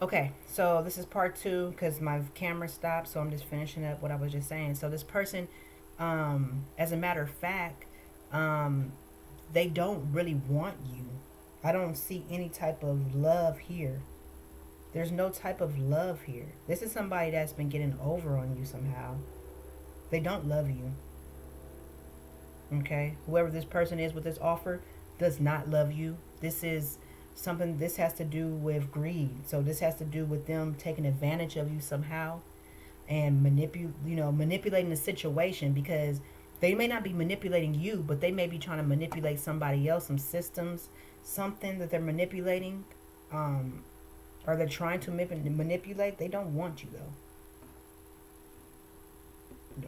Okay, so this is part two because my camera stopped, so I'm just finishing up what I was just saying. So this person, as a matter of fact, um, they don't really want you. I don't see any type of love here. There's no type of love here. This is somebody that's been getting over on you somehow. They don't love you. Okay, whoever this person is with this offer does not love you. This is something. This has to do with greed. So this has to do with them taking advantage of you somehow and manipulating the situation, because they may not be manipulating you, but they may be trying to manipulate somebody else, some systems, something that they're manipulating, um, or they're trying to manipulate. They don't want you though.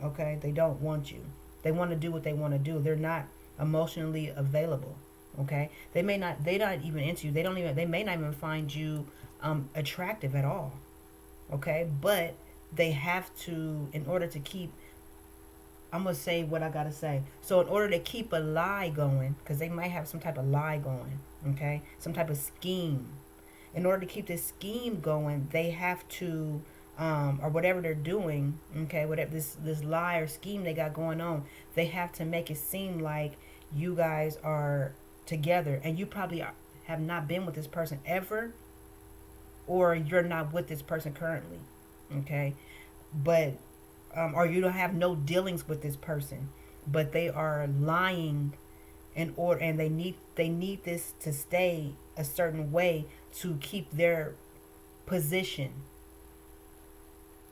Okay, they don't want you. They want to do what they want to do. They're not emotionally available. Okay, they not even into you. They may not even find you attractive at all. Okay, but they have to, in order to keep, I'm gonna say what I gotta say. So in order to keep a lie going, because they might have some type of lie going, okay, some type of scheme. In order to keep this scheme going, they have to, or whatever they're doing, okay, whatever this lie or scheme they got going on, they have to make it seem like you guys are together, and you probably have not been with this person ever, or you're not with this person currently, okay, but or you don't have no dealings with this person, but they are lying in order, and they need this to stay a certain way to keep their position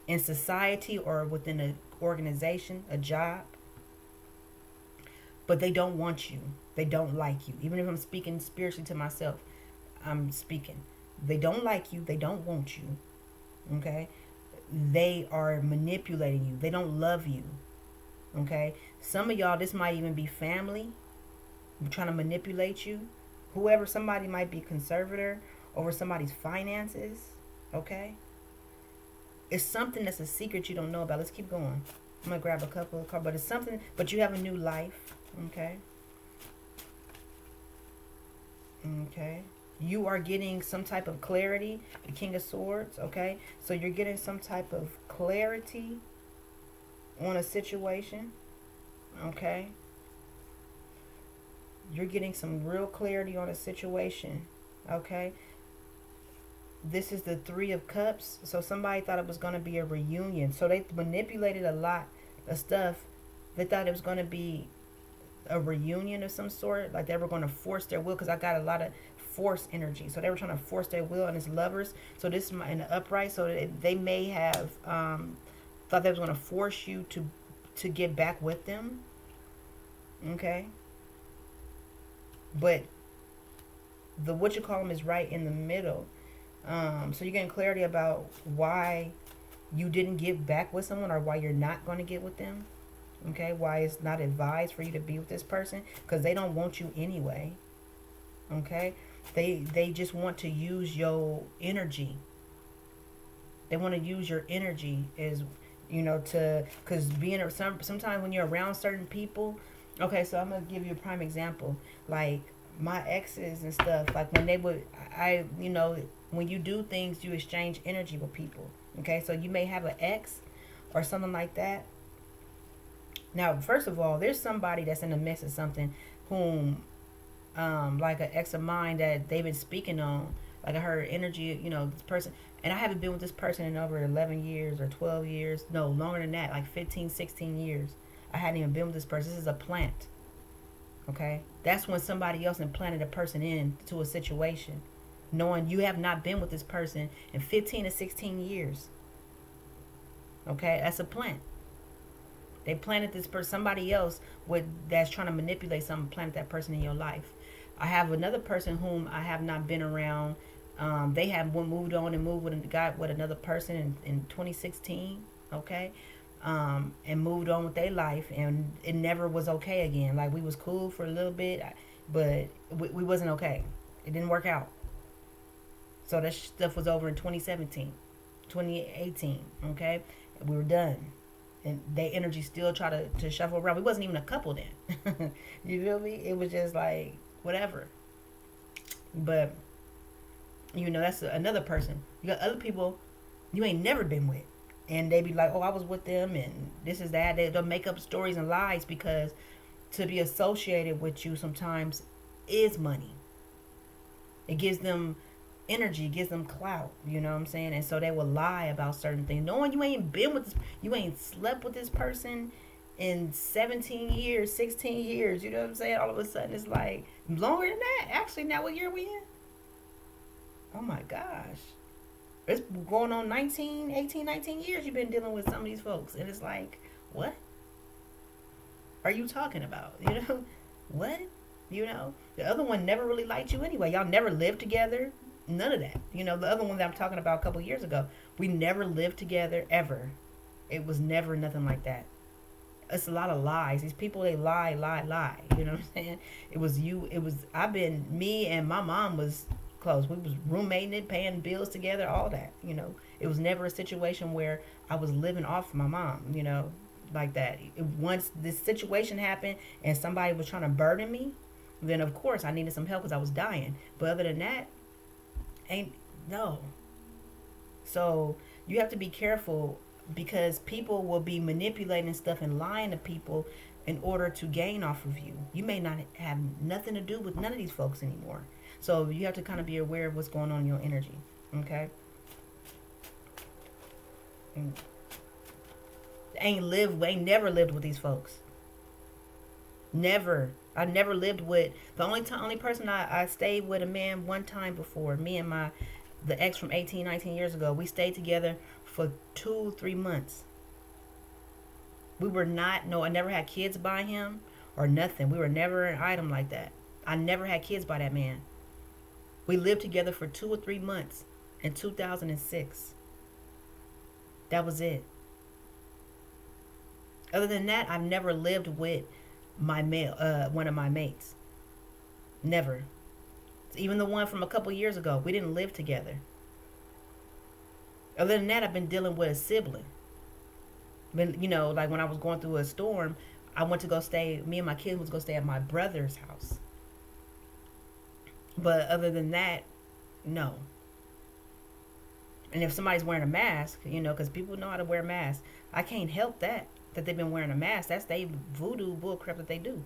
in society or within an organization, a job. But they don't want you. They don't like you. Even if I'm speaking spiritually to myself, I'm speaking. They don't like you. They don't want you. Okay? They are manipulating you. They don't love you. Okay? Some of y'all, this might even be family trying to manipulate you. Whoever, somebody might be conservator over somebody's finances. Okay? It's something that's a secret you don't know about. Let's keep going. I'm gonna grab a couple of cards, but it's something. But you have a new life. Okay. Okay. You are getting some type of clarity. The King of Swords. Okay. So you're getting some type of clarity on a situation. Okay. You're getting some real clarity on a situation. Okay. This is the Three of Cups. So somebody thought it was going to be a reunion. So they manipulated a lot of stuff. They thought it was going to be a reunion of some sort. Like they were going to force their will. Because I got a lot of force energy. So they were trying to force their will on his lovers. So this is in the upright. So they may have thought they was going to force you to get back with them. Okay. But the what you call them is right in the middle. So you're getting clarity about why you didn't get back with someone, or why you're not going to get with them. Okay, why it's not advised for you to be with this person, because they don't want you anyway. Okay, they just want to use your energy. They want to use your energy as to, because sometimes when you're around certain people. Okay, so I'm gonna give you a prime example. Like my exes and stuff, like when they would, when you do things, you exchange energy with people. Okay, so you may have an ex or something like that. Now, first of all, there's somebody that's in the midst of something, whom, like an ex of mine that they've been speaking on. Like I heard energy, this person, and I haven't been with this person in over 11 years or 12 years. No, longer than that, like 15, 16 years. I hadn't even been with this person. This is a plant. Okay? That's when somebody else implanted a person into a situation, knowing you have not been with this person in 15 to 16 years. Okay? That's a plant. They planted this person, somebody else that's trying to manipulate something, planted that person in your life. I have another person whom I have not been around. They have moved on and moved got with another person in 2016. Okay, and moved on with their life, and it never was okay again. Like we was cool for a little bit, but we wasn't okay. It didn't work out. So that stuff was over in 2017, 2018. Okay, we were done, and their energy still try to shuffle around. We wasn't even a couple then. You feel me? It was just like whatever. But You know, that's another person. You got other people you ain't never been with. And they be like, oh, I was with them and this is that. They'll make up stories and lies because to be associated with you sometimes is money. It gives them energy, gives them clout, you know what I'm saying? And so they will lie about certain things. Knowing you ain't been with this, you ain't slept with this person in 17 years, 16 years, you know what I'm saying? All of a sudden it's like longer than that. Actually, now what year we in? Oh my gosh. It's going on 19, 18, 19 years you've been dealing with some of these folks. And it's like, what are you talking about? You know? What? You know? The other one never really liked you anyway. Y'all never lived together. None of that. You know, the other one that I'm talking about a couple years ago, we never lived together ever. It was never nothing like that. It's a lot of lies. These people, they lie, lie, lie. You know what I'm saying? It was you. It was, me and my mom was close. We was roommating it, paying bills together, all that. You know, it was never a situation where I was living off my mom, you know, like that. Once this situation happened and somebody was trying to burden me, then of course I needed some help because I was dying. But other than that, ain't no. So you have to be careful because people will be manipulating stuff and lying to people in order to gain off of you. You may not have nothing to do with none of these folks anymore. So you have to kind of be aware of what's going on in your energy. Okay? And ain't never lived with these folks. Never. I never lived with the only person I stayed with a man one time before. Me and the ex from 18, 19 years ago. We stayed together for 2-3 months. We were not I never had kids by him or nothing. We were never an item like that. I never had kids by that man. We lived together for 2 or 3 months in 2006. That was it. Other than that, I've never lived with one of my mates. Never. Even the one from a couple years ago, we didn't live together. Other than that, I've been dealing with a sibling. You know, like when I was going through a storm, I went to go stay, me and my kids was going to stay at my brother's house. But other than that, no. And if somebody's wearing a mask, you know, because people know how to wear masks, I can't help that they've been wearing a mask. That's they voodoo bullcrap that they do.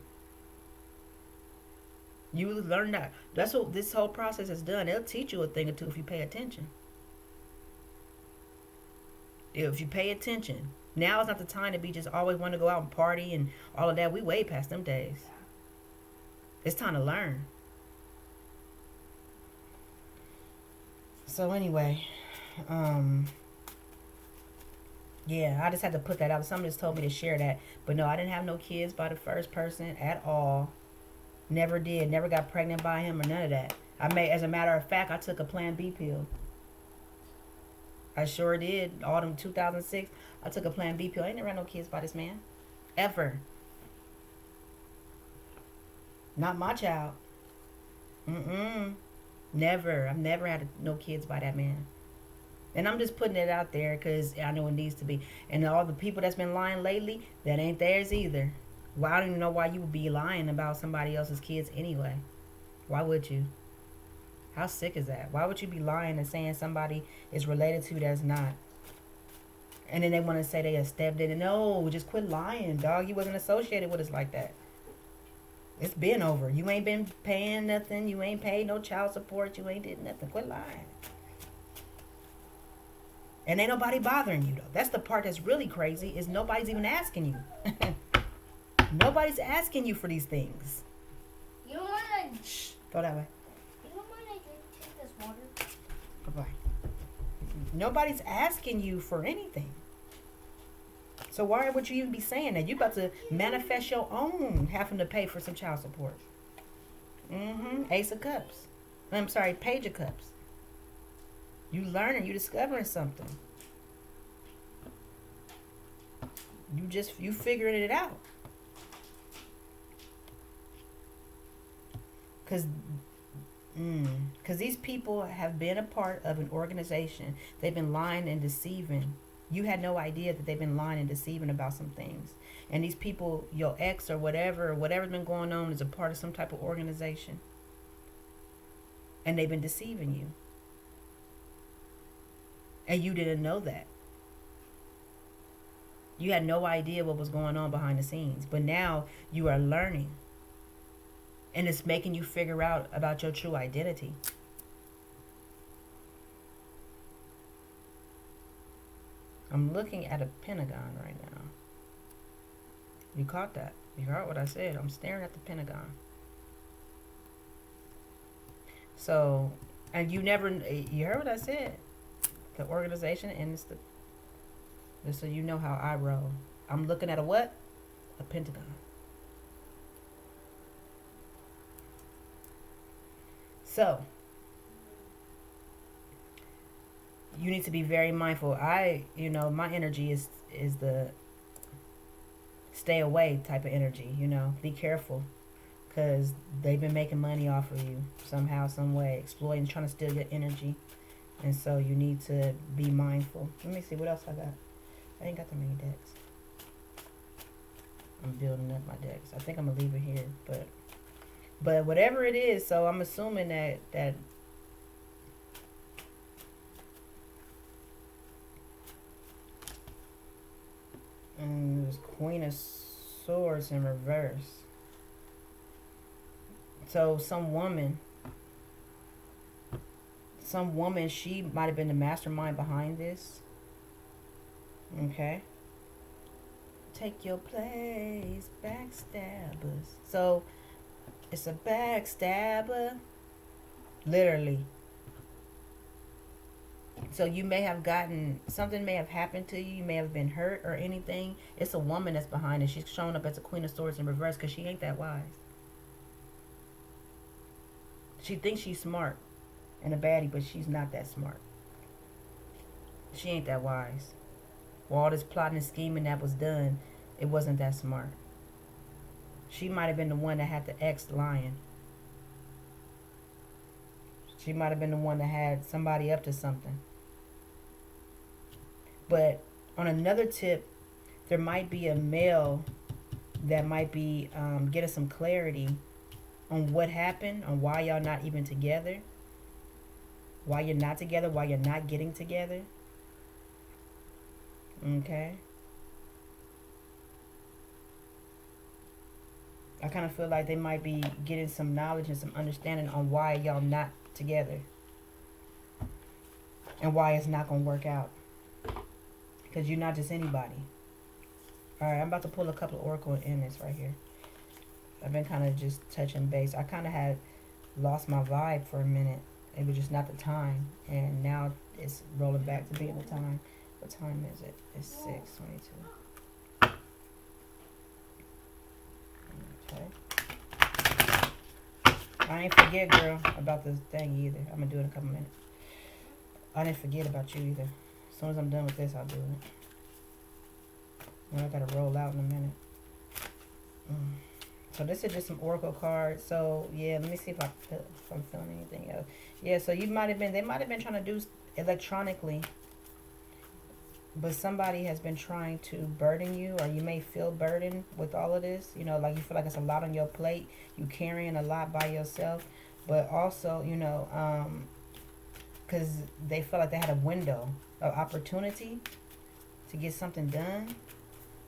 You learn that. That's what this whole process has done. It'll teach you a thing or two if you pay attention. If you pay attention. Now is not the time to be just always want to go out and party and all of that. We way past them days. It's time to learn. So anyway, yeah, I just had to put that out. Someone just told me to share that. But no, I didn't have no kids by the first person at all. Never did. Never got pregnant by him or none of that. As a matter of fact, I took a Plan B pill. I sure did. Autumn 2006, I took a Plan B pill. I ain't never had no kids by this man. Ever. Not my child. Never. I've never had no kids by that man. And I'm just putting it out there because I know it needs to be. And all the people that's been lying lately, that ain't theirs either. Well, I don't even know why you would be lying about somebody else's kids anyway. Why would you? How sick is that? Why would you be lying and saying somebody is related to you that's not? And then they want to say they have stepped in. No, just quit lying, dog. You wasn't associated with us like that. It's been over. You ain't been paying nothing. You ain't paid no child support. You ain't did nothing. Quit lying. And ain't nobody bothering you, though. That's the part that's really crazy, is nobody's even asking you. Nobody's asking you for these things. You don't want to... Shh. Go that way. You don't want to take this water? Bye-bye. Nobody's asking you for anything. So why would you even be saying that? You about to manifest your own having to pay for some child support. Ace of Cups. I'm sorry, Page of Cups. You learning, you discovering something. You figuring it out. Because these people have been a part of an organization. They've been lying and deceiving. You had no idea that they've been lying and deceiving about some things. And these people, your ex or whatever's been going on, is a part of some type of organization. And they've been deceiving you. And you didn't know that. You had no idea what was going on behind the scenes. But now you are learning. And it's making you figure out about your true identity. I'm looking at a pentagon right now. You caught that. You heard what I said. I'm staring at the pentagon. So, and you heard what I said. The organization, and it's just so you know how I roll. I'm looking at a what? A pentagon. So, you need to be very mindful. My energy is the stay away type of energy. Be careful, because they've been making money off of you somehow, some way, exploiting, trying to steal your energy, and so you need to be mindful. Let me see what else I got. I ain't got that many decks. I'm building up my decks. I think I'm gonna leave it here, but whatever it is. So I'm assuming that and it was Queen of Swords in reverse. So some woman, she might have been the mastermind behind this. Okay. Take your place, backstabbers. So it's a backstabber, literally. So you may have something may have happened to you. You may have been hurt or anything. It's a woman that's behind it. She's showing up as a Queen of Swords in reverse because she ain't that wise. She thinks she's smart and a baddie, but she's not that smart. She ain't that wise. Well, all this plotting and scheming that was done, it wasn't that smart. She might have been the one that had the ex-lion. She might have been the one that had somebody up to something. But on another tip, there might be a male that might be getting some clarity on what happened, on why y'all not even together, why you're not together, why you're not getting together. Okay. I kind of feel like they might be getting some knowledge and some understanding on why y'all not together and why it's not going to work out, because you're not just anybody. All right, I'm about to pull a couple of oracle energies right here. I've been kind of just touching base. I kind of had lost my vibe for a minute. It was just not the time, and now it's rolling back to being the time. What time is it? It's 6:22. Okay. I ain't forget, girl, about this thing either. I'm gonna do it in a couple minutes. I didn't forget about you either. As soon as I'm done with this, I'll do it. And I gotta roll out in a minute. So this is just some oracle cards. So yeah, let me see if I'm feeling anything else. Yeah, so they might have been trying to do electronically, but somebody has been trying to burden you, or you may feel burdened with all of this. Like you feel like it's a lot on your plate. You carrying a lot by yourself, but also, because they felt like they had a window of opportunity to get something done,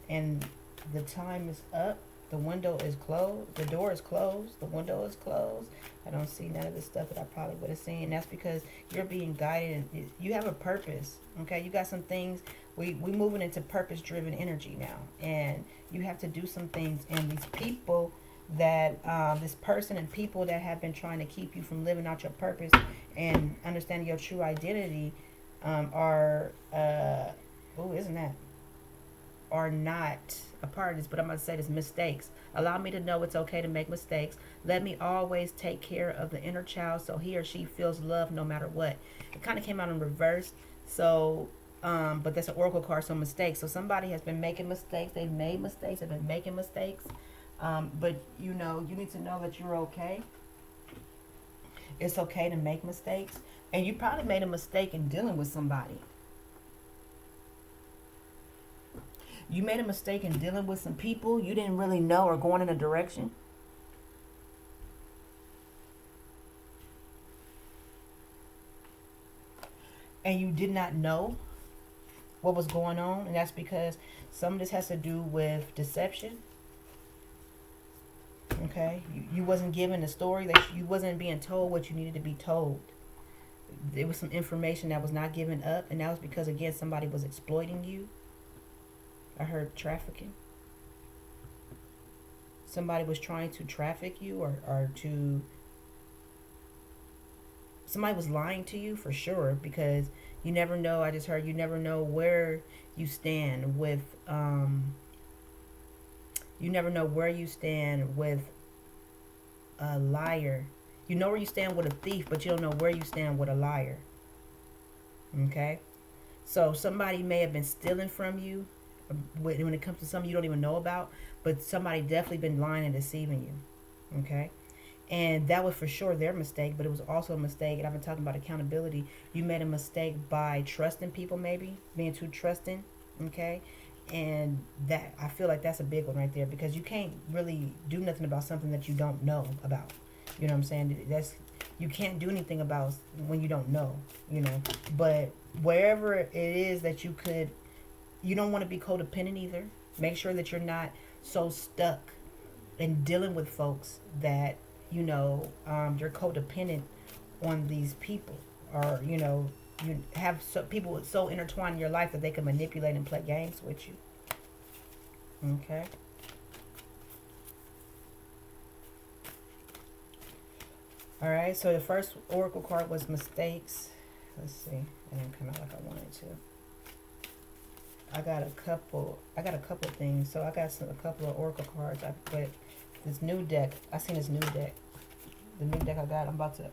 and the time is up. The window is closed. The door is closed. The window is closed. I don't see none of the stuff that I probably would have seen. That's because you're being guided. And you have a purpose. Okay, you got some things. We moving into purpose-driven energy now, and you have to do some things. And these people that this person and people that have been trying to keep you from living out your purpose and understanding your true identity are not a part of this, but I'm going to say this: mistakes. Allow me to know it's okay to make mistakes. Let me always take care of the inner child so he or she feels love no matter what. It kind of came out in reverse. So, but that's an oracle card, so mistakes. So somebody has been making mistakes. They've made mistakes. They've been making mistakes. But you need to know that you're okay. It's okay to make mistakes. And you probably made a mistake in dealing with somebody. You made a mistake in dealing with some people you didn't really know or going in a direction. and you did not know what was going on, and that's because some of this has to do with deception. Okay, you wasn't given the story, that you wasn't being told what you needed to be told. There was some information that was not given up, and that was because, again, somebody was exploiting you. I heard trafficking. Somebody was trying to traffic you, or to somebody was lying to you for sure, because you never know. I just heard you never know where you stand with you never know where you stand with a liar. You know where you stand with a thief, but you don't know where you stand with a liar. Okay, so somebody may have been stealing from you when it comes to something you don't even know about, but somebody definitely been lying and deceiving you. Okay, and that was for sure their mistake, but it was also a mistake. And I've been talking about accountability. You made a mistake by trusting people, maybe being too trusting. Okay, and that, I feel like that's a big one right there, because you can't really do nothing about something that you don't know about. You know what I'm saying? That's, you can't do anything about when you don't know. You know, but wherever it is that you could, you don't want to be codependent either. Make sure that you're not so stuck in dealing with folks that you're codependent on these people, or you have people so intertwined in your life that they can manipulate and play games with you. Okay. All right. So the first oracle card was mistakes. Let's see. It didn't come out like I wanted to. I got a couple things. So I got a couple of oracle cards. But this new deck, I seen this new deck. The new deck I got. I'm about to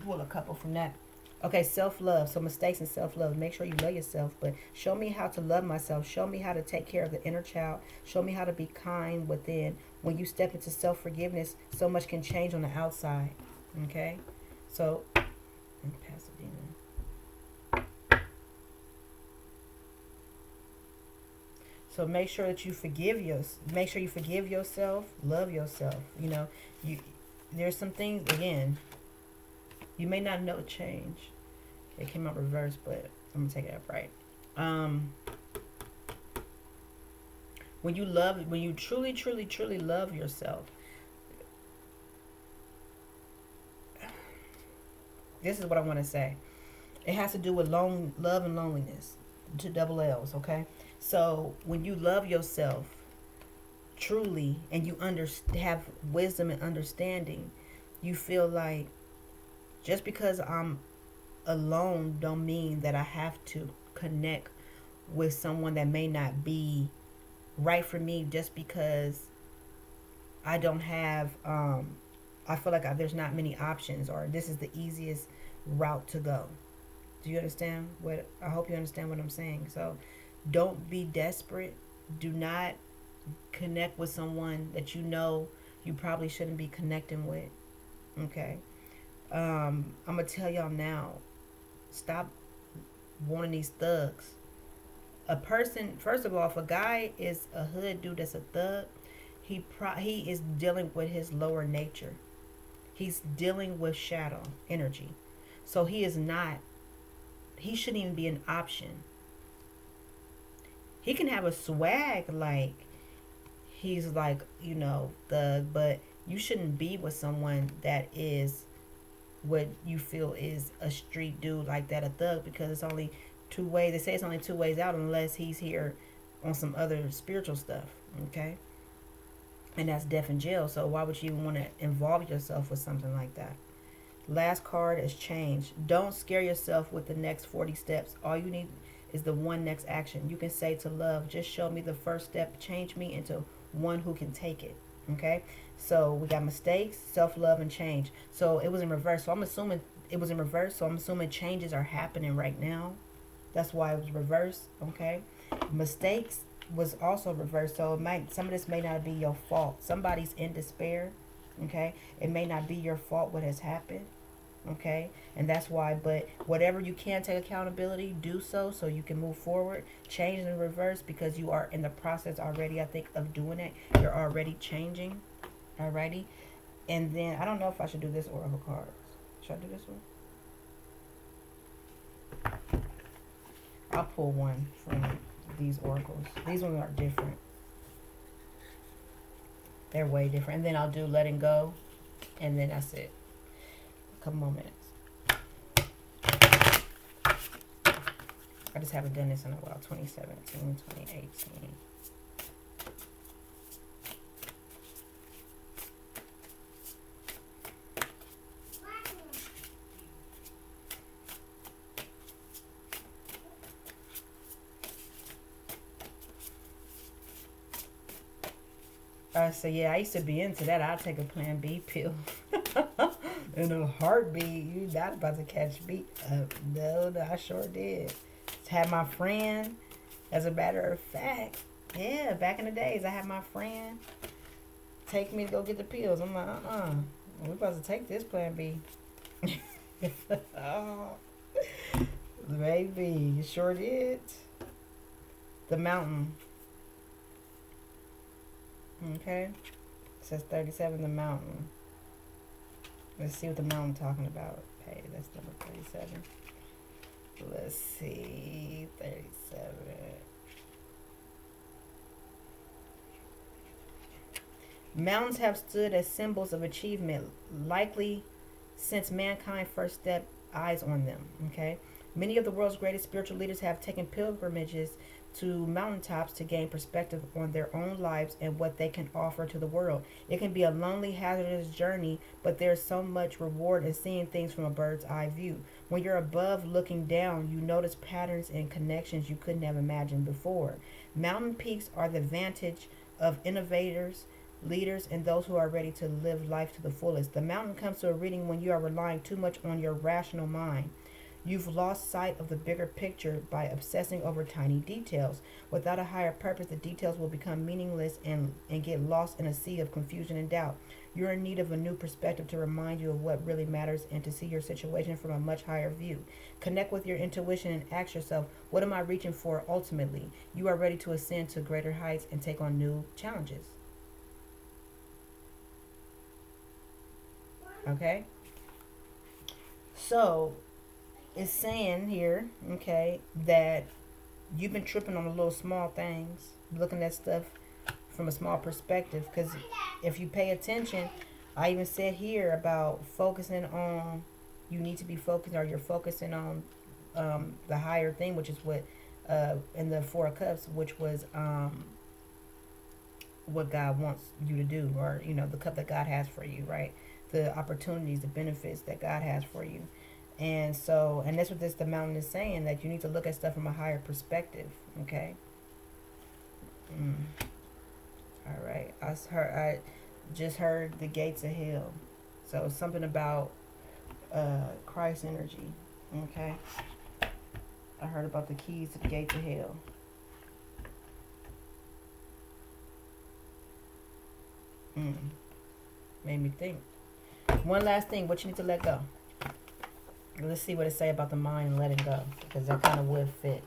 pull a couple from that. Okay, self-love. So mistakes and self-love. Make sure you love yourself. But show me how to love myself. Show me how to take care of the inner child. Show me how to be kind within. When you step into self-forgiveness, so much can change on the outside. Okay? So, Pasadena. So make sure that you forgive make sure you forgive yourself, love yourself. There's some things, again, you may not know change. It came out reversed, but I'm gonna take it upright. When you truly, truly, truly love yourself, this is what I want to say. It has to do with love and loneliness, two double L's. Okay, so when you love yourself truly, and you have wisdom and understanding, you feel like, just because I'm alone don't mean that I have to connect with someone that may not be right for me, just because I don't have I feel like there's not many options, or this is the easiest route to go. Do you understand what I hope you understand what I'm saying? So don't be desperate. Do not connect with someone that you probably shouldn't be connecting with. Okay. I'm gonna tell y'all now, stop wanting these thugs. A person, first of all, if a guy is a hood dude that's a thug, he is dealing with his lower nature. He's dealing with shadow energy. So he shouldn't even be an option. He can have a swag like he's like, thug, but you shouldn't be with someone that is what you feel is a street dude like that, a thug, because it's only two ways. They say it's only two ways out, unless he's here on some other spiritual stuff. Okay, and that's death and jail. So why would you even want to involve yourself with something like that? Last card is change. Don't scare yourself with the next 40 steps. All you need is the one next action. You can say to love, just show me the first step, change me into one who can take it. Okay, so we got mistakes, self-love, and change. So it was in reverse. So I'm assuming it was in reverse. So I'm assuming changes are happening right now. That's why it was reversed. Okay, mistakes was also reversed. So some of this may not be your fault. Somebody's in despair. Okay, it may not be your fault what has happened. Okay, and that's why, but whatever you can take accountability, do so you can move forward. Change in reverse, because you are in the process already, I think, of doing it. You're already changing. Alrighty, and then I don't know if I should do this oracle cards. Should I do this one? I'll pull one from these oracles. These ones are different. They're way different. And then I'll do letting go, and then that's it. A couple more minutes. I just haven't done this in a while. 2017, 2018. So yeah, I used to be into that. I'd take a Plan B pill in a heartbeat. You not about to catch me up. No, I sure did. Had my friend, as a matter of fact, yeah, back in the days, I had my friend take me to go get the pills. I'm like, we're about to take this Plan B. Oh, baby, you sure did. The mountain. Okay, it says 37, the mountain. Let's see what the mountain talking about. Hey, that's number 37. Let's see, 37. Mountains have stood as symbols of achievement, likely since mankind first stepped eyes on them. Okay, many of the world's greatest spiritual leaders have taken pilgrimages to mountaintops to gain perspective on their own lives and what they can offer to the world. It can be a lonely, hazardous journey, but there's so much reward in seeing things from a bird's eye view. When you're above looking down, you notice patterns and connections you couldn't have imagined before. Mountain peaks are the vantage of innovators, leaders, and those who are ready to live life to the fullest. The mountain comes to a reading when you are relying too much on your rational mind. You've lost sight of the bigger picture by obsessing over tiny details. Without a higher purpose, the details will become meaningless and get lost in a sea of confusion and doubt. You're in need of a new perspective to remind you of what really matters and to see your situation from a much higher view. Connect with your intuition and ask yourself, what am I reaching for ultimately? You are ready to ascend to greater heights and take on new challenges. Okay? So, it's saying here, okay, that you've been tripping on the little small things, looking at stuff from a small perspective. Because if you pay attention, I even said here about focusing on, you need to be focused, or you're focusing on the higher thing, which is what, in the Four of Cups, which was what God wants you to do, or, the cup that God has for you, right? The opportunities, the benefits that God has for you. And so, and that's what the mountain is saying, that you need to look at stuff from a higher perspective. Okay. All right. I just heard the gates of hell. So something about Christ energy. Okay. I heard about the keys to the gates of hell. Made me think. One last thing, what you need to let go. Let's see what it say about the mind and letting go, because that kind of would fit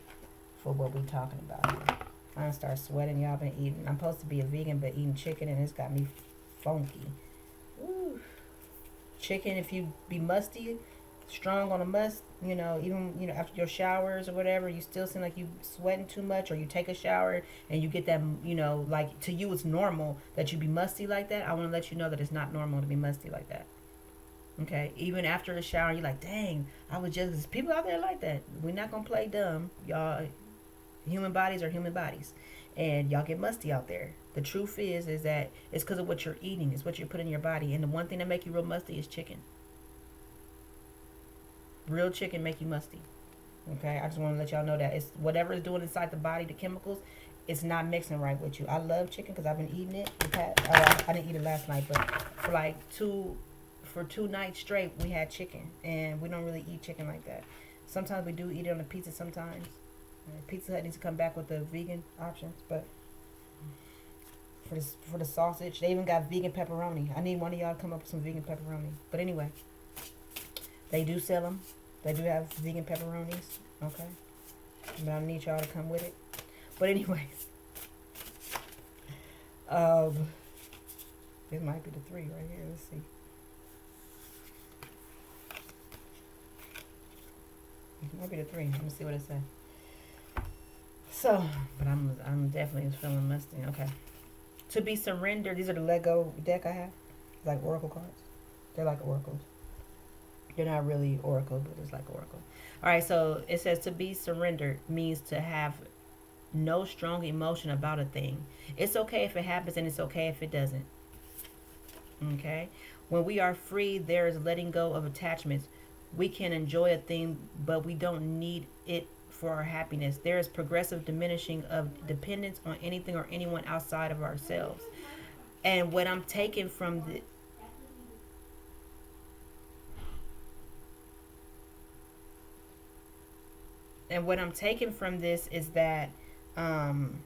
for what we're talking about here. I done start sweating. Y'all been eating. I'm supposed to be a vegan, but eating chicken, and it's got me funky. Ooh. Chicken, if you be musty, strong on a must, even after your showers or whatever, you still seem like you sweating too much, or you take a shower and you get that, like to you it's normal that you be musty like that. I want to let you know that it's not normal to be musty like that. Okay, even after a shower, you're like, dang, I was just, people out there like that. We're not going to play dumb. Y'all, human bodies are human bodies. And y'all get musty out there. The truth is that it's because of what you're eating. It's what you put in your body. And the one thing that make you real musty is chicken. Real chicken make you musty. Okay, I just want to let y'all know that. It's whatever it's doing inside the body, the chemicals, it's not mixing right with you. I love chicken because I've been eating it. I didn't eat it last night, but for like 2 nights straight, we had chicken, and we don't really eat chicken like that. Sometimes we do eat it on a pizza sometimes. Pizza Hut needs to come back with the vegan options, but for the sausage, they even got vegan pepperoni. I need one of y'all to come up with some vegan pepperoni. But anyway, they do sell them. They do have vegan pepperonis, okay? But I need y'all to come with it. But anyways, this might be the 3 right here. Let's see. It might be the 3. Let me see what it says. So, but I'm definitely feeling musty. Okay. To be surrendered. These are the Lego deck I have. Like oracle cards. They're like oracles. They're not really oracle, but it's like oracle. All right. So it says to be surrendered means to have no strong emotion about a thing. It's okay if it happens, and it's okay if it doesn't. Okay. When we are free, there is letting go of attachments. We can enjoy a thing, but we don't need it for our happiness. There is progressive diminishing of dependence on anything or anyone outside of ourselves. And what I'm taking from the and what I'm taking from this is that um,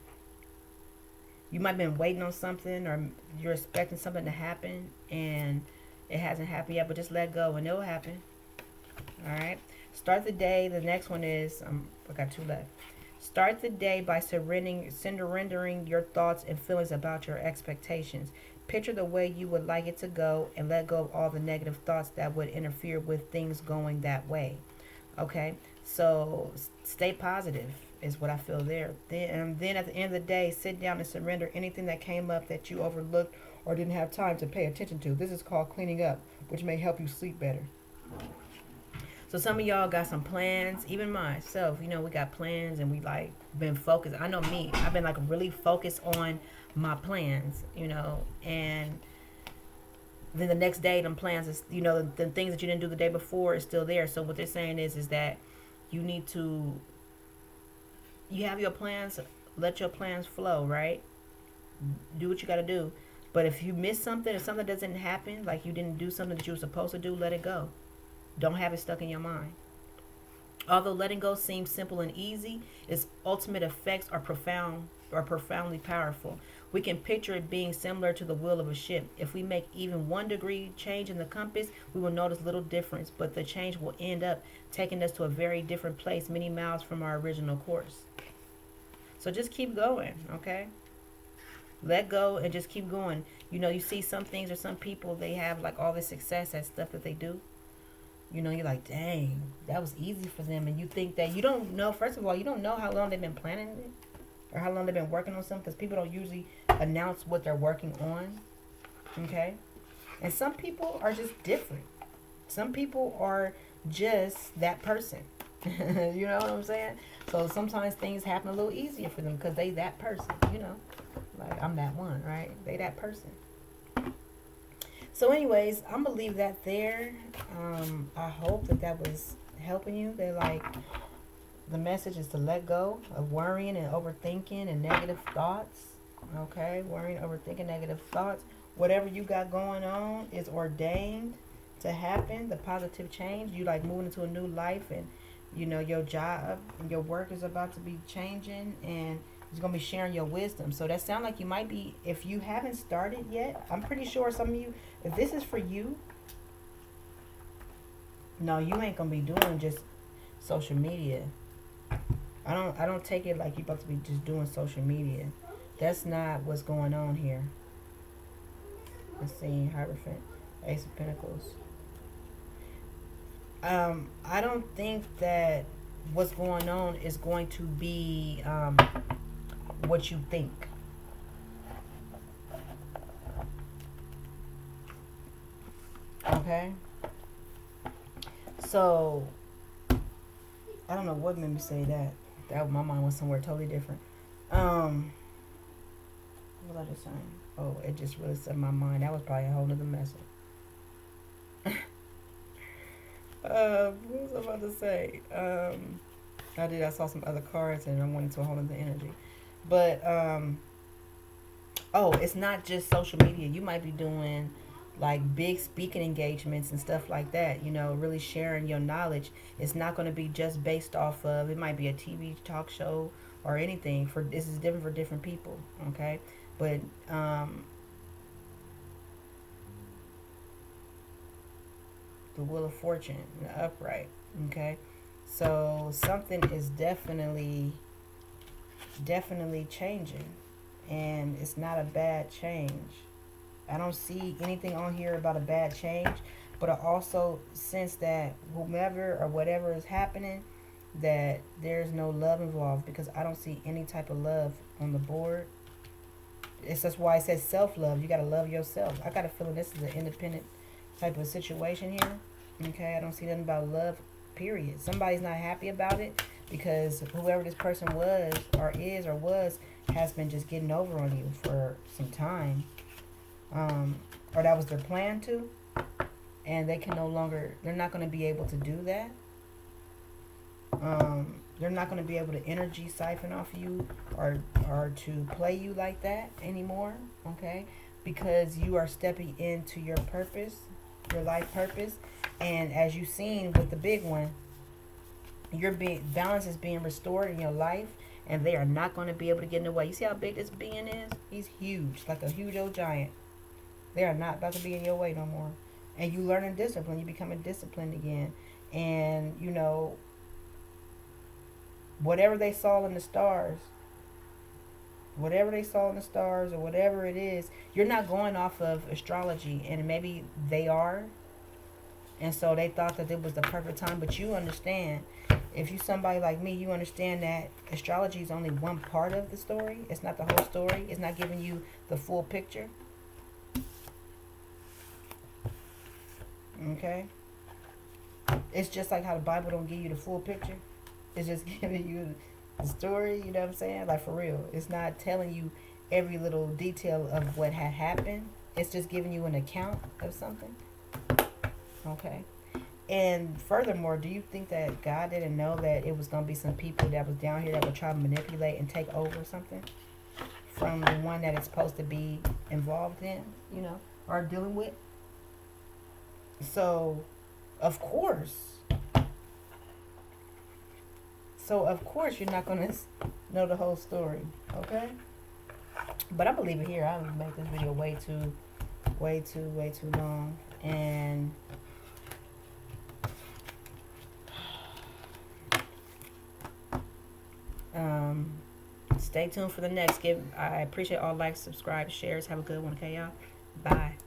you might have been waiting on something, or you're expecting something to happen, and it hasn't happened yet. But just let go, and it'll happen. All right. Start the day. The next one is I got two left. Start the day by surrendering your thoughts and feelings about your expectations. Picture the way you would like it to go and let go of all the negative thoughts that would interfere with things going that way. Okay? So stay positive is what I feel there. Then at the end of the day, sit down and surrender anything that came up that you overlooked or didn't have time to pay attention to. This is called cleaning up, which may help you sleep better. So some of y'all got some plans, even myself. You know, we got plans and we like been focused. I know me. I've been like really focused on my plans, you know, and then the next day them plans is, you know, the things that you didn't do the day before is still there. So what they're saying is that you need to you have your plans, let your plans flow, right? Do what you got to do. But if you miss something, if something doesn't happen, like you didn't do something that you were supposed to do, let it go. Don't have it stuck in your mind. Although letting go seems simple and easy, its ultimate effects are profoundly powerful. We can picture it being similar to the wheel of a ship. If we make even 1 degree change in the compass, we will notice little difference, but the change will end up taking us to a very different place many miles from our original course. So just keep going, okay? Let go and just keep going. You know, you see some things or some people, they have like all this success at stuff that they do. You know, you're like, dang, that was easy for them. And you think that you don't know, first of all, you don't know how long they've been planning it or how long they've been working on something, because people don't usually announce what they're working on. Okay? And some people are just different. Some people are just that person. You know what I'm saying? So sometimes things happen a little easier for them because they that person, you know. Like, I'm that one, right? They that person. So anyways, I'm going to leave that there. I hope that was helping you. They're like, the message is to let go of worrying and overthinking and negative thoughts. Okay? Worrying, overthinking, negative thoughts. Whatever you got going on is ordained to happen. The positive change. You like moving into a new life, and you know your job, your work is about to be changing, and it's going to be sharing your wisdom. So that sounds like you might be, if you haven't started yet, I'm pretty sure some of you, if this is for you, no, you ain't going to be doing just social media. I don't take it like you're about to be just doing social media. That's not what's going on here. Let's see, Hierophant, Ace of Pentacles. I don't think that what's going on is going to be what you think. Okay? So, I don't know what made me say that. My mind was somewhere totally different. What was I just saying? Oh, it just really set my mind. That was probably a whole nother message. What was I about to say? I saw some other cards and I went into a whole other energy. But it's not just social media. You might be doing like big speaking engagements and stuff like that, you know, really sharing your knowledge. It's not going to be just based off of, it might be a TV talk show or anything. For this is different for different people, okay? But the Wheel of Fortune, the upright, okay? So something is definitely changing, and it's not a bad change. I don't see anything on here about a bad change, but I also sense that whomever or whatever is happening, that there's no love involved, because I don't see any type of love on the board. It's just why it says self-love. You got to love yourself. I got a feeling this is an independent type of situation here. Okay, I don't see nothing about love, period. Somebody's not happy about it because whoever this person was or is or was has been just getting over on you for some time. Or that was their plan to. And they can no longer, they're not going to be able to do that. They're not going to be able to energy siphon off you or to play you like that anymore, okay? Because you are stepping into your purpose, your life purpose, and as you've seen with the big one, your balance is being restored in your life, and they are not going to be able to get in the way. You see how big this being is? He's huge, like a huge old giant. They are not about to be in your way no more. And you learning discipline. You becoming disciplined again. And, you know, whatever they saw in the stars, or whatever it is, you're not going off of astrology. And maybe they are. And so they thought that it was the perfect time. But you understand, if you somebody like me, you understand that astrology is only one part of the story. It's not the whole story. It's not giving you the full picture. Okay? It's just like how the Bible don't give you the full picture. It's just giving you the story, you know what I'm saying? Like, for real. It's not telling you every little detail of what had happened. It's just giving you an account of something. Okay? And furthermore, do you think that God didn't know that it was going to be some people that was down here that would try to manipulate and take over something from the one that it's supposed to be involved in, you know, or dealing with? So, of course, you're not going to know the whole story, okay? But I'm going to leave it here. I'm going to make this video way too long. And stay tuned for the next. I appreciate all likes, subscribe, shares. Have a good one, okay, y'all? Bye.